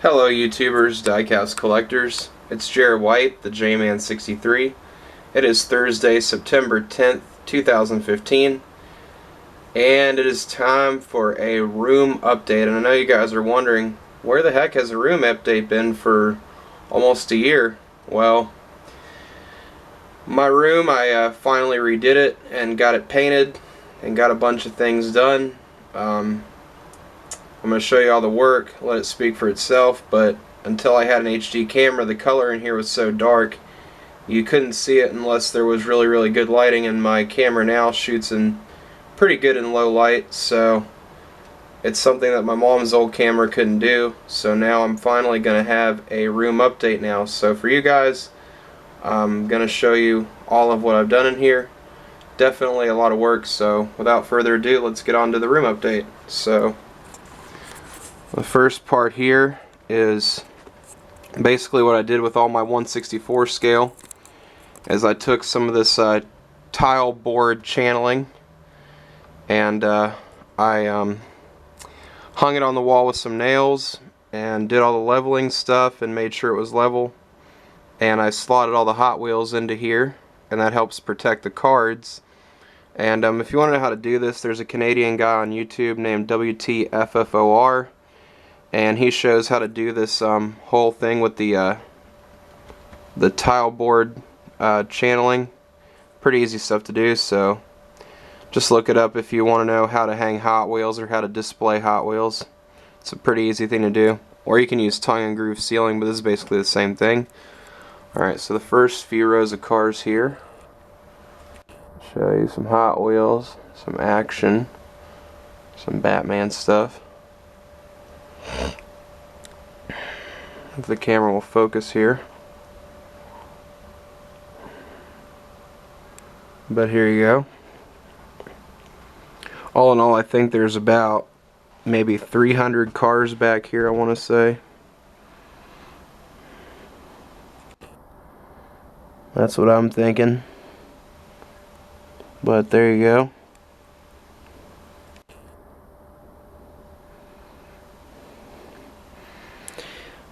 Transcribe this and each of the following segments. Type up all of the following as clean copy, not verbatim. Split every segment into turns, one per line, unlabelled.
Hello YouTubers, diecast collectors. It's Jared White, the J-Man63. It is Thursday, September 10th, 2015, and it is time for a room update. And I know you guys are wondering, where the heck has a room update been for almost a year? Well, my room, I finally redid it and got it painted and got a bunch of things done. I'm going to show you all the work, let it speak for itself, but until I had an HD camera, the color in here was so dark you couldn't see it unless there was really good lighting, and my camera now shoots in pretty good in low light, so it's something that my mom's old camera couldn't do. So now I'm finally going to have a room update now. So for you guys, I'm going to show you all of what I've done in here. Definitely a lot of work, so without further ado, let's get on to the room update. So the first part here is basically what I did with all my 1/64 scale, is I took some of this tile board channeling and I hung it on the wall with some nails and did all the leveling stuff and made sure it was level, and I slotted all the Hot Wheels into here, and that helps protect the cards. And if you want to know how to do this, there's a Canadian guy on YouTube named WTFFOR, and he shows how to do this whole thing with the tile board channeling. Pretty easy stuff to do, so just look it up if you want to know how to hang Hot Wheels or how to display Hot Wheels. It's a pretty easy thing to do. Or you can use tongue and groove sealing, but this is basically the same thing. Alright, so the first few rows of cars here. Show you some Hot Wheels, some action, some Batman stuff. If the camera will focus here. But here you go. All in all, I think there's about maybe 300 cars back here, I want to say. That's what I'm thinking. But there you go.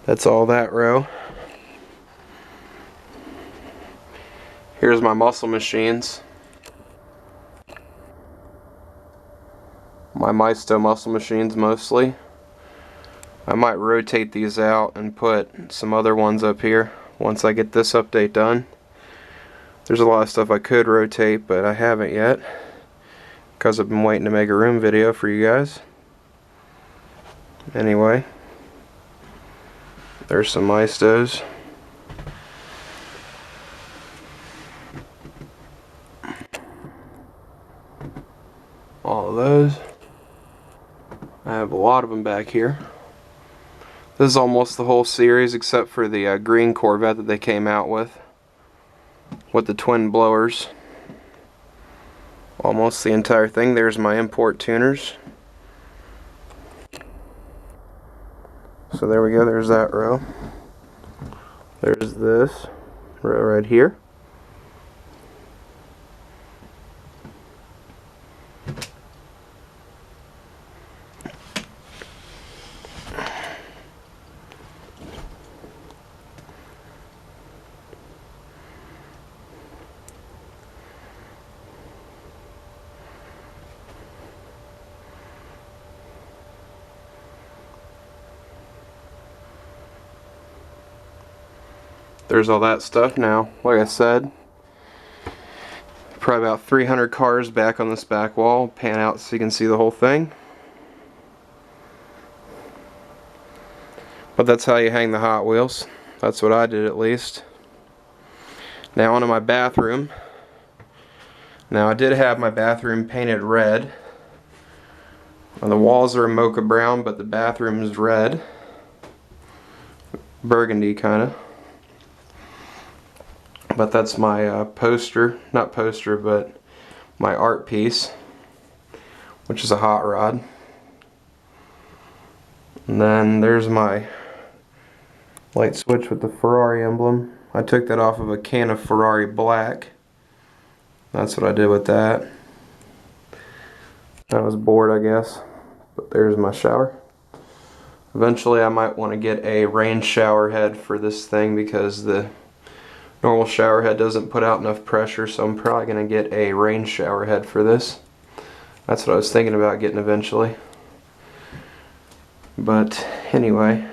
That's all that row. Here's my muscle machines. My Maisto muscle machines mostly. I might rotate these out and put some other ones up here once I get this update done. There's a lot of stuff I could rotate, but I haven't yet because I've been waiting to make a room video for you guys. Anyway, there's some Maistos. All of those. I have a lot of them back here. This is almost the whole series except for the green Corvette that they came out with the twin blowers. Almost the entire thing. There's my import tuners. So there we go, there's that row. There's this row right here. There's all that stuff now. Like I said, probably about 300 cars back on this back wall. Pan out so you can see the whole thing. But that's how you hang the Hot Wheels. That's what I did, at least. Now onto my bathroom. Now I did have my bathroom painted red. The walls are a mocha brown, but the bathroom is red. Burgundy kinda. But that's my poster, not poster, but my art piece, which is a hot rod. And then there's my light switch with the Ferrari emblem. I took that off of a can of Ferrari Black. That's what I did with that. I was bored, I guess. But there's my shower. Eventually I might want to get a rain shower head for this thing because the normal shower head doesn't put out enough pressure, so I'm probably going to get a rain shower head for this. That's what I was thinking about getting eventually. But anyway,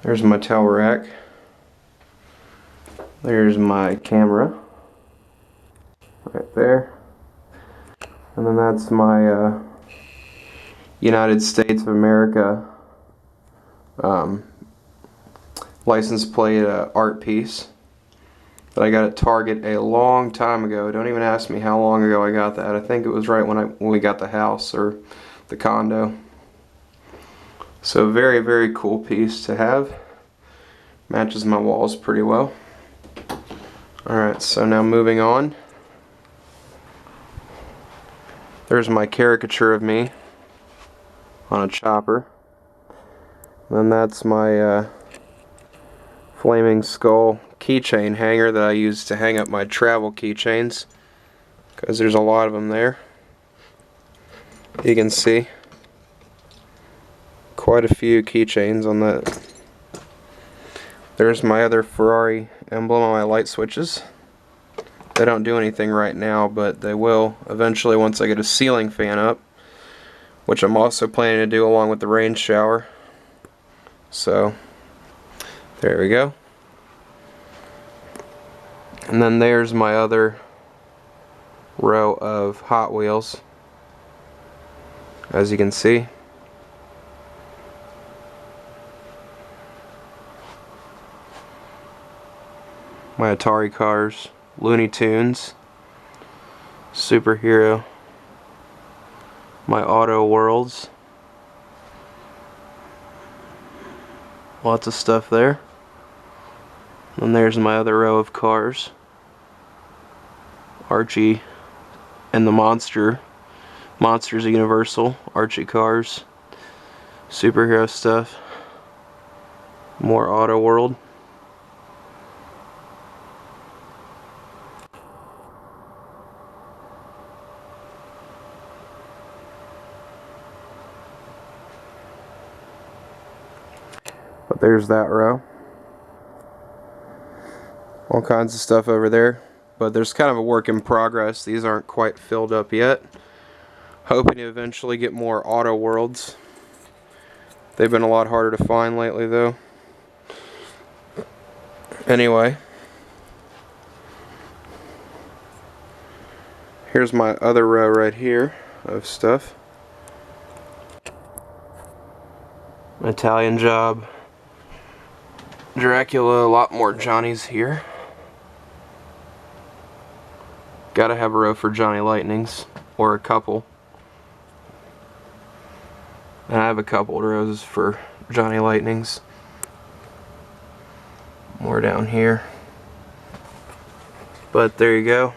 there's my towel rack. There's my camera right there. And then that's my United States of America license plate art piece that I got at Target a long time ago. Don't even ask me how long ago I got that. I think it was right when we got the house or the condo. So very, very cool piece to have. Matches my walls pretty well. Alright, so now moving on. There's my caricature of me on a chopper. And then that's my flaming skull keychain hanger that I use to hang up my travel keychains, because there's a lot of them there. You can see quite a few keychains on that. There's my other Ferrari emblem on my light switches. They don't do anything right now, but they will eventually once I get a ceiling fan up, which I'm also planning to do along with the rain shower. So there we go. And then there's my other row of Hot Wheels, as you can see. My Atari cars, Looney Tunes, Superhero, my Auto Worlds, lots of stuff there. And there's my other row of cars, Archie and the Monsters of Universal, Archie cars, superhero stuff, more Auto World. But there's that row. All kinds of stuff over there. But there's kind of a work in progress. These aren't quite filled up yet. Hoping to eventually get more Auto Worlds. They've been a lot harder to find lately though. Anyway. Here's my other row right here of stuff. Italian Job. Dracula, a lot more Johnnies here. Gotta have a row for Johnny Lightnings, or a couple. And I have a couple rows for Johnny Lightnings. More down here. But there you go.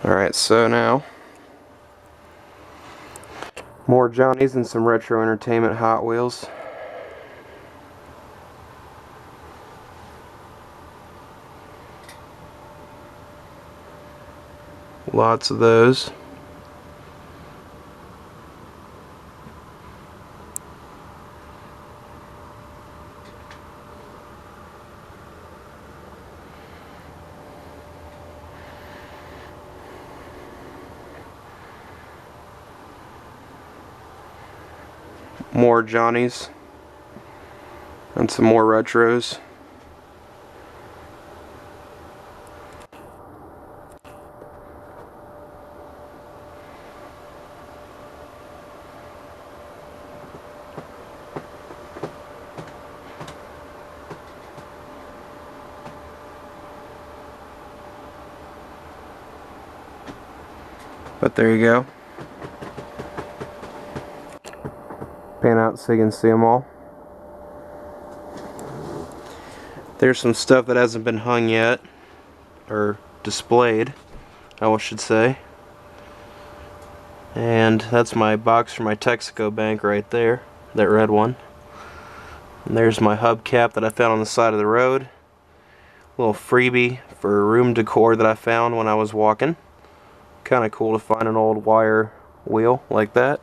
Alright, so now more Johnnies and some retro entertainment Hot Wheels. Lots of those. More Johnnies and some more retros. But there you go. Pan out so you can see them all. There's some stuff that hasn't been hung yet, or displayed, I should say. And that's my box for my Texaco bank right there, that red one. And there's my hubcap that I found on the side of the road. little freebie for room decor that I found when I was walking. Kind of cool to find an old wire wheel like that.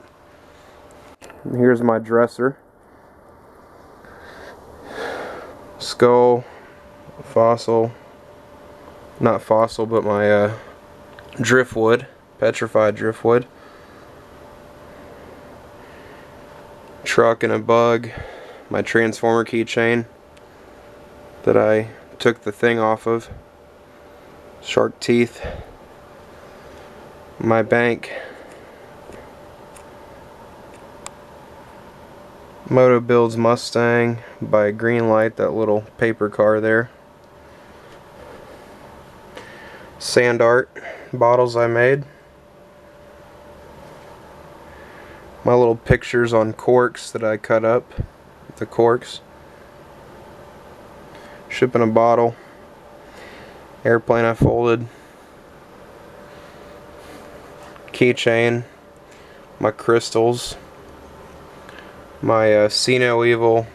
And here's my dresser. Skull, fossil, not fossil, but my driftwood, petrified driftwood. Truck and a bug, my transformer keychain that I took the thing off of, shark teeth, my bank, Moto Builds Mustang by Greenlight, that little paper car there, sand art bottles I made, my little pictures on corks that I cut up, the corks, ship in a bottle, airplane I folded, keychain, my crystals, my see no evil,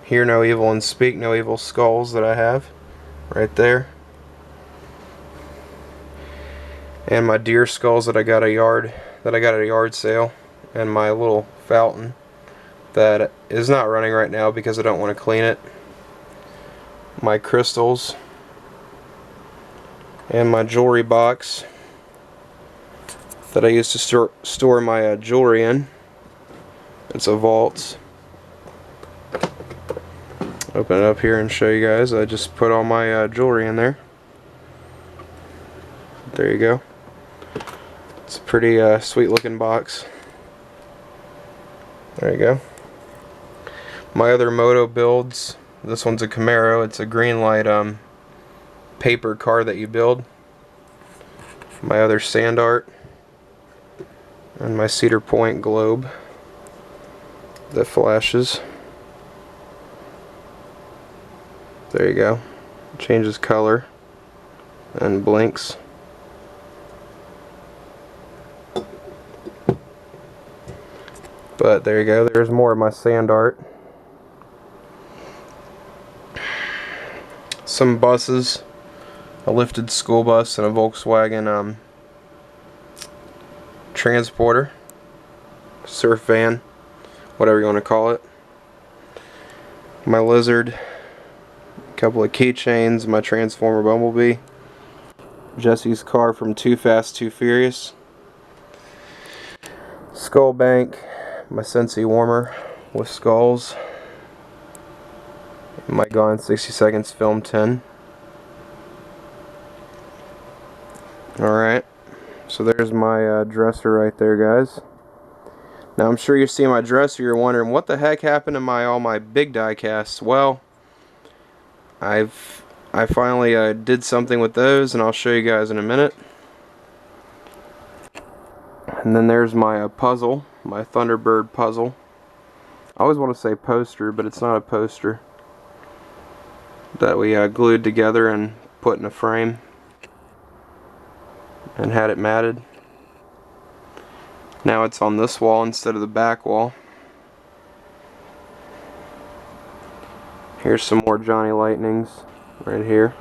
hear no evil, and speak no evil skulls that I have right there, and my deer skulls that I got at a yard sale, and my little fountain that is not running right now because I don't want to clean it, my crystals, and my jewelry box that I used to store my jewelry in. It's a vault. Open it up here and show you guys. I just put all my jewelry in there. There you go. It's a pretty sweet looking box. There you go. My other moto builds. This one's a Camaro. It's a Greenlight paper car that you build. My other sand art. And my Cedar Point globe that flashes. There you go. Changes color and blinks. But there you go. There's more of my sand art. Some buses. A lifted school bus and a Volkswagen transporter. Surf van. Whatever you want to call it. My lizard. A couple of keychains. My Transformer Bumblebee. Jesse's car from Too Fast, Too Furious. Skull bank. My Scentsy warmer with skulls. My Gone 60 Seconds film tin. Alright, so there's my dresser right there, guys. Now I'm sure you see my dresser, you're wondering what the heck happened to all my big die casts. Well, I finally did something with those, and I'll show you guys in a minute. And then there's my puzzle, my Thunderbird puzzle. I always want to say poster, but it's not a poster. That we glued together and put in a frame and had it matted. Now it's on this wall instead of the back wall. Here's some more Johnny Lightnings right here.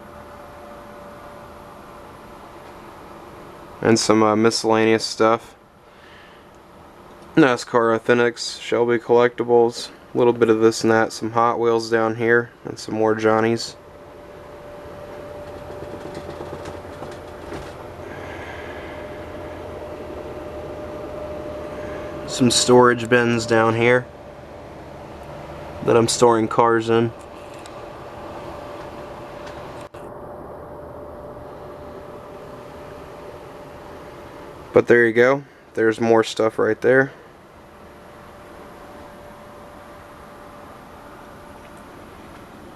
And some miscellaneous stuff. NASCAR Authentics, Shelby Collectibles, a little bit of this and that, some Hot Wheels down here, and some more Johnnies. Some storage bins down here that I'm storing cars in. But there you go. There's more stuff right there.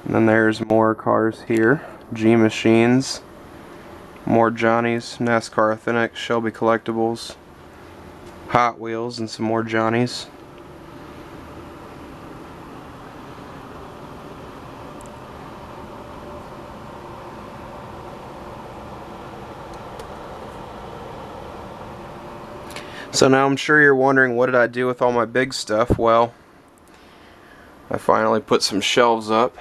And then there's more cars here. G Machines. More Johnnies. NASCAR Authentics. Shelby Collectibles. Hot Wheels and some more Johnnies. So now I'm sure you're wondering, what did I do with all my big stuff? Well, I finally put some shelves up.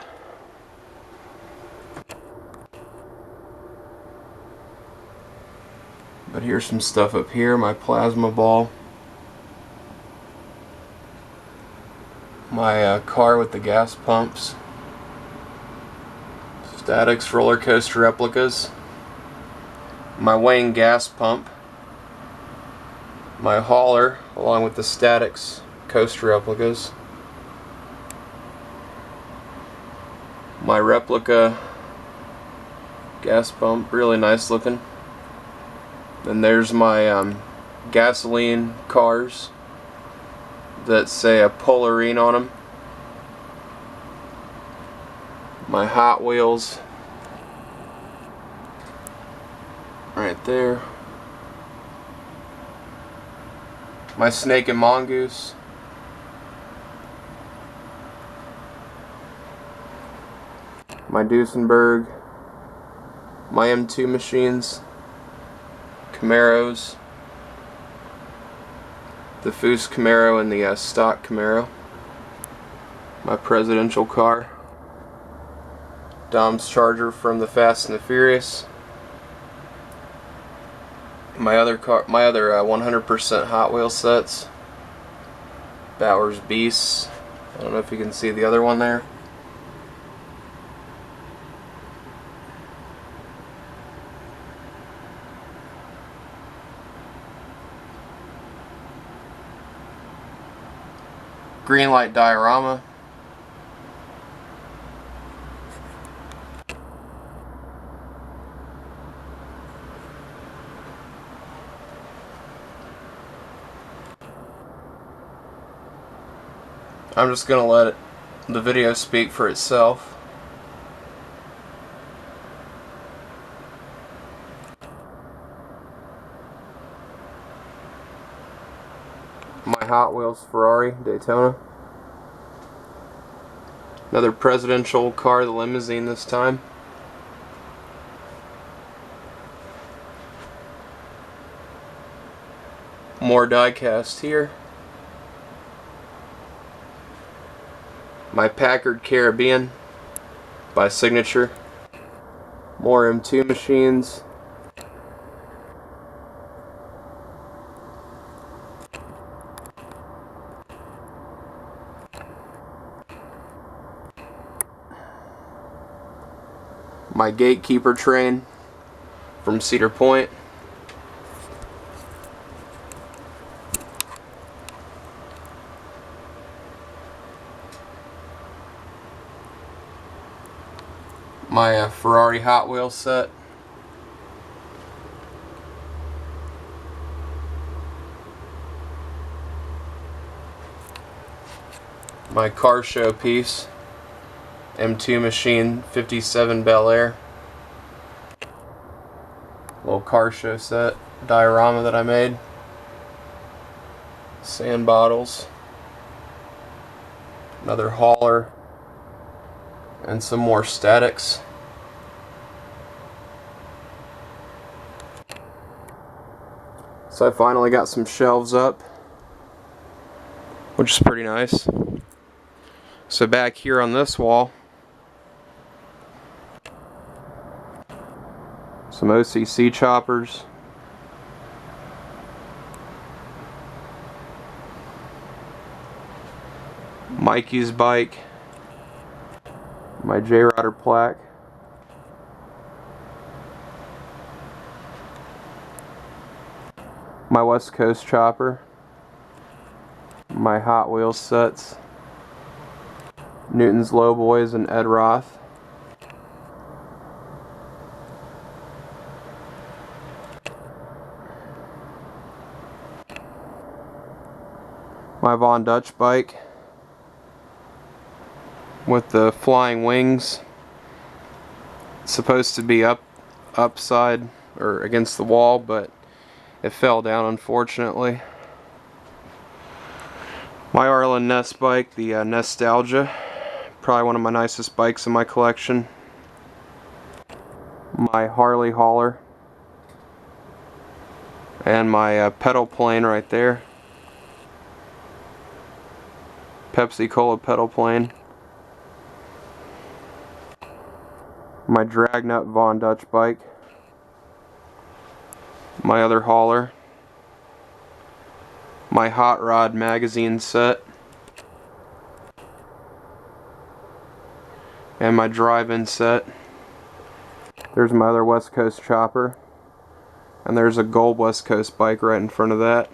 But here's some stuff up here, my plasma ball. My car with the gas pumps. Statics roller coaster replicas. My Wayne gas pump. My hauler along with the statics coaster replicas. My replica gas pump, really nice looking. And there's my gasoline cars that say a Polarine on them. My Hot Wheels right there. My Snake and Mongoose. My Duesenberg. My M2 machines. Camaros. The Foose Camaro and the stock Camaro. My presidential car. Dom's Charger from the Fast and the Furious. My other 100% Hot Wheel sets. Bauer's Beasts. I don't know if you can see the other one there. Greenlight diorama. I'm just gonna let the video speak for itself. My Hot Wheels Ferrari Daytona. Another presidential car, the limousine this time. More diecast here. My Packard Caribbean by Signature. More M2 machines. My Gatekeeper train from Cedar Point. My Ferrari Hot Wheels set. My car show piece. M2 machine 57 Bel Air. Little car show set diorama that I made. Sand bottles. Another hauler. And some more statics. So I finally got some shelves up, which is pretty nice. So back here on this wall, some OCC choppers. Mikey's bike. My J-Rodder plaque. My West Coast chopper. My Hot Wheels sets. Newton's Lowboys and Ed Roth. My Von Dutch bike with the flying wings. It's supposed to be upside or against the wall, but it fell down unfortunately. My Arlen Ness bike, the Nostalgia, probably one of my nicest bikes in my collection. My Harley hauler and my pedal plane right there. Pepsi Cola pedal plane. My Dragnut Von Dutch bike. my other hauler, my hot rod magazine set, and my drive-in set. There's my other West Coast chopper, and there's a gold West Coast bike right in front of that.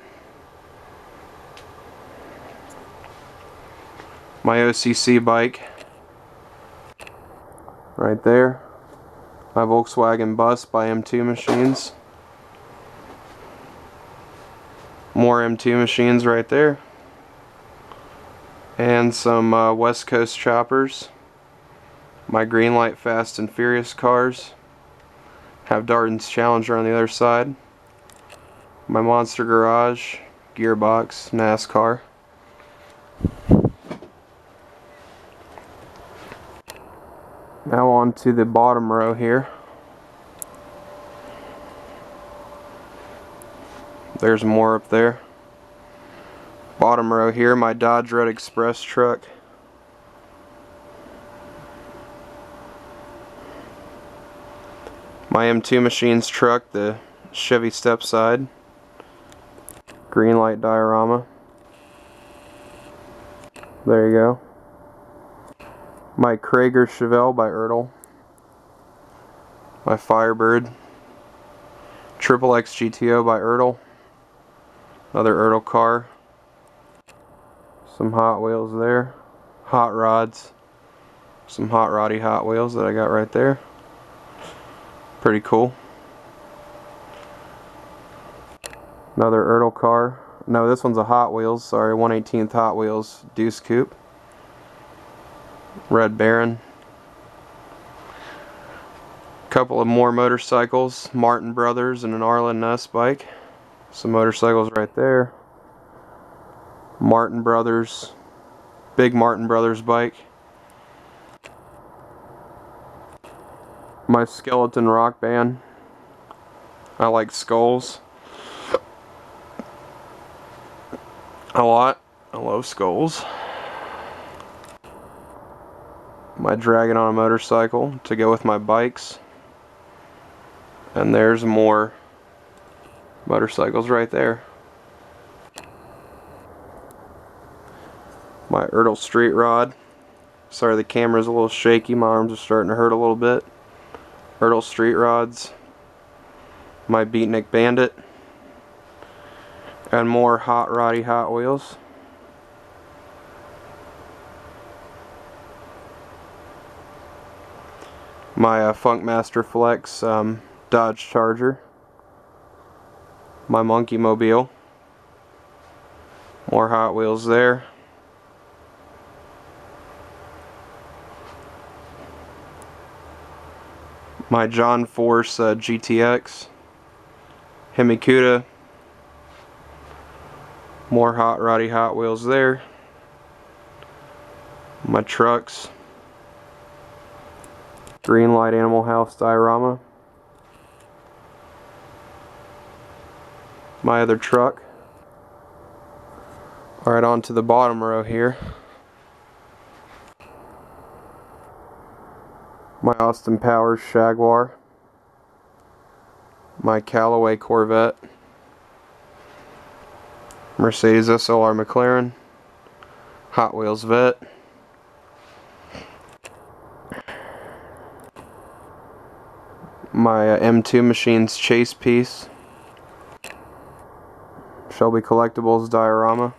My OCC bike right there. My Volkswagen bus by M2 Machines. More M2 Machines right there. And some West Coast choppers. My Greenlight Fast and Furious cars. Have Darden's Challenger on the other side. My Monster Garage, Gearbox, NASCAR. Now on to the bottom row here. There's more up there. Bottom row here, my Dodge Red Express truck. My M2 Machines truck, the Chevy Stepside. Greenlight diorama. There you go. My Krager Chevelle by Ertl. My Firebird. Triple X GTO by Ertl. Another Ertl car. Some Hot Wheels there. Hot rods. Some hot roddy Hot Wheels that I got right there. Pretty cool. Another Ertl car. No, this one's a Hot Wheels. Sorry, 1/18th Hot Wheels Deuce Coupe. Red Baron. Couple of more motorcycles. Martin Brothers and an Arlen Ness bike. Some motorcycles right there. Martin Brothers. Big Martin Brothers bike. My Skeleton Rock Band. I like skulls a lot. I love skulls. My Dragon on a motorcycle to go with my bikes. And there's more motorcycles right there. My Ertl Street Rod. Sorry, the camera's a little shaky. My arms are starting to hurt a little bit. Ertl Street Rods. My Beatnik Bandit. And more hot roddy Hot Wheels. My Funkmaster Flex Dodge Charger. My Monkey Mobile. More Hot Wheels there. My John Force GTX. Himikuta. More hot roddy Hot Wheels there. My trucks. Greenlight Animal House diorama. My other truck. Alright, on to the bottom row here. My Austin Powers Jaguar. My Callaway Corvette. Mercedes SLR McLaren. Hot Wheels Vet. My M2 Machines Chase Piece. Shelby Collectibles diorama.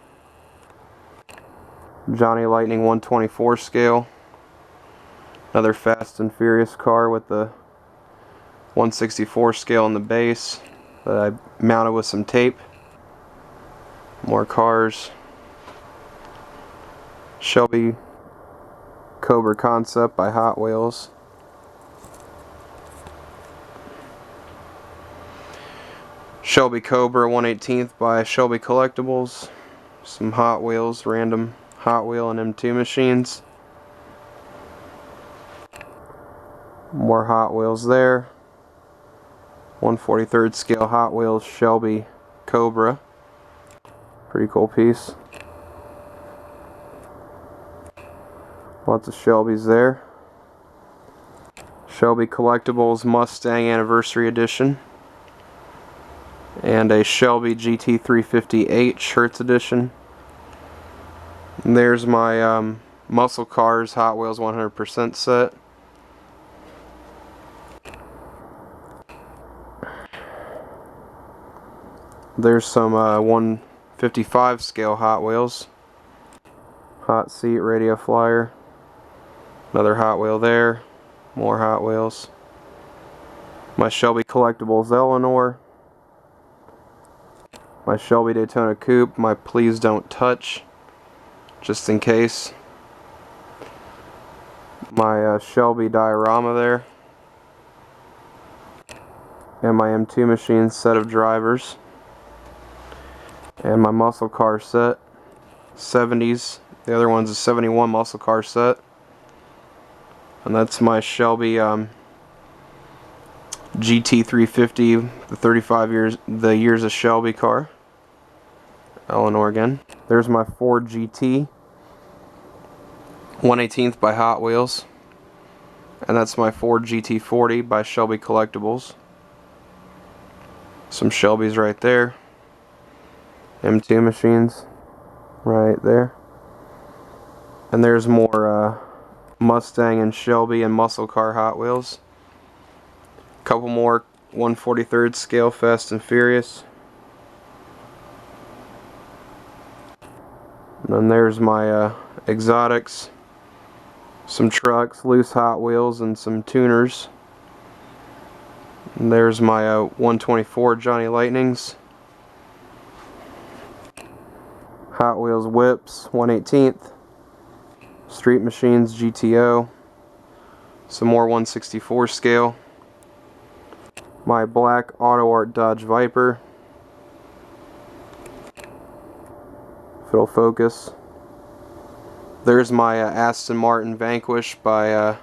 Johnny Lightning 124 scale. Another Fast and Furious car with the 164 scale in the base that I mounted with some tape. More cars. Shelby Cobra Concept by Hot Wheels. Shelby Cobra 1/18th by Shelby Collectibles. Some Hot Wheels, random Hot Wheel and M2 machines. More Hot Wheels there. 1/43rd scale Hot Wheels Shelby Cobra. Pretty cool piece. Lots of Shelbys there. Shelby Collectibles Mustang Anniversary Edition. and a Shelby GT350H Hertz Edition. And there's my Muscle Cars Hot Wheels 100% set. There's some 155 scale Hot Wheels. Hot Seat Radio Flyer. Another Hot Wheel there. More Hot Wheels. My Shelby Collectibles Eleanor. My Shelby Daytona Coupe. My Please Don't Touch, just in case. My Shelby diorama there. And my M2 Machine set of drivers. And my muscle car set. 70s. The other one's a 71 muscle car set. And that's my Shelby GT350, the 35 years of Shelby car. Eleanor again. There's my Ford GT 1/18 by Hot Wheels. And that's my Ford GT40 by Shelby Collectibles. Some Shelbys right there. M2 machines right there. And there's more Mustang and Shelby and muscle car Hot Wheels. Couple more 1/43 scale Fast and Furious. And then there's my exotics, some trucks, loose Hot Wheels, and some tuners. And there's my 124 Johnny Lightnings. Hot Wheels whips, 1/18. Street Machines GTO. Some more 164 scale. My black Auto Art Dodge Viper. If it'll focus. There's my Aston Martin Vanquish by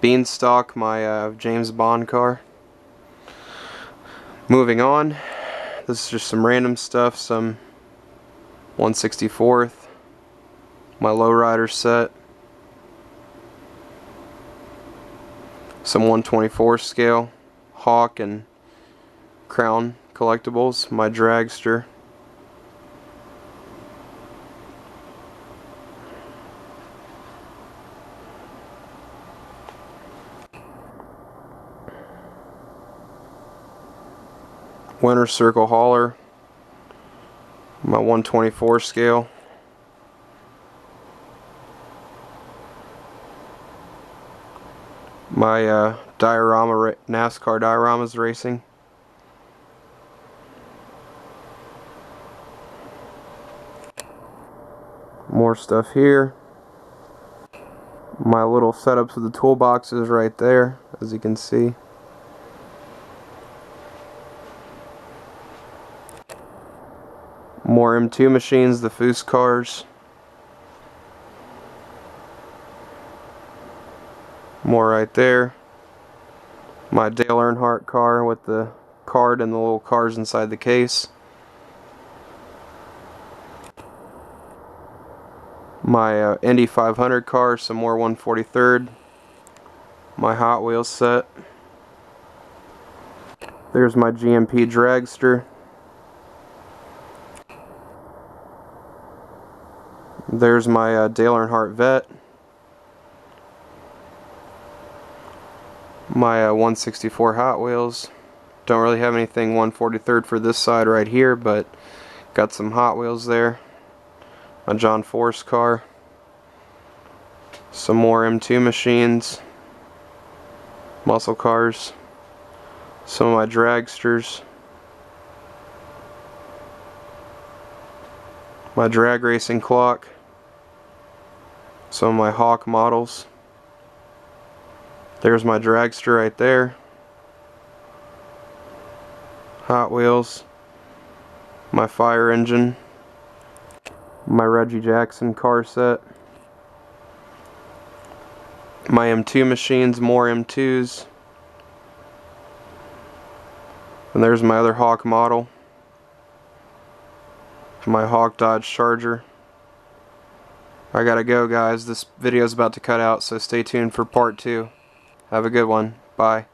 Beanstalk, my James Bond car. Moving on. This is just some random stuff. Some 1/64th. My lowrider set. Some 124 scale Hawk and Crown collectibles. My dragster. Winter Circle hauler. My 124 scale. My diorama, NASCAR dioramas racing. More stuff here. My little setups of the toolboxes right there, as you can see. More M2 machines, the Foose cars. More right there. My Dale Earnhardt car with the card and the little cars inside the case. My Indy 500 car, some more 143rd. My Hot Wheels set. There's my GMP dragster. There's my Dale Earnhardt Vet. My 164 Hot Wheels. Don't really have anything 143rd for this side right here, but got some Hot Wheels there. My John Force car. Some more M2 machines. Muscle cars. Some of my dragsters. My drag racing clock. Some of my Hawk models. There's my dragster right there. Hot Wheels. My fire engine. My Reggie Jackson car set. My M2 machines, more M2s. And there's my other Hawk model. My Hawk Dodge Charger. I gotta go, guys. This video is about to cut out, so stay tuned for part 2. Have a good one. Bye.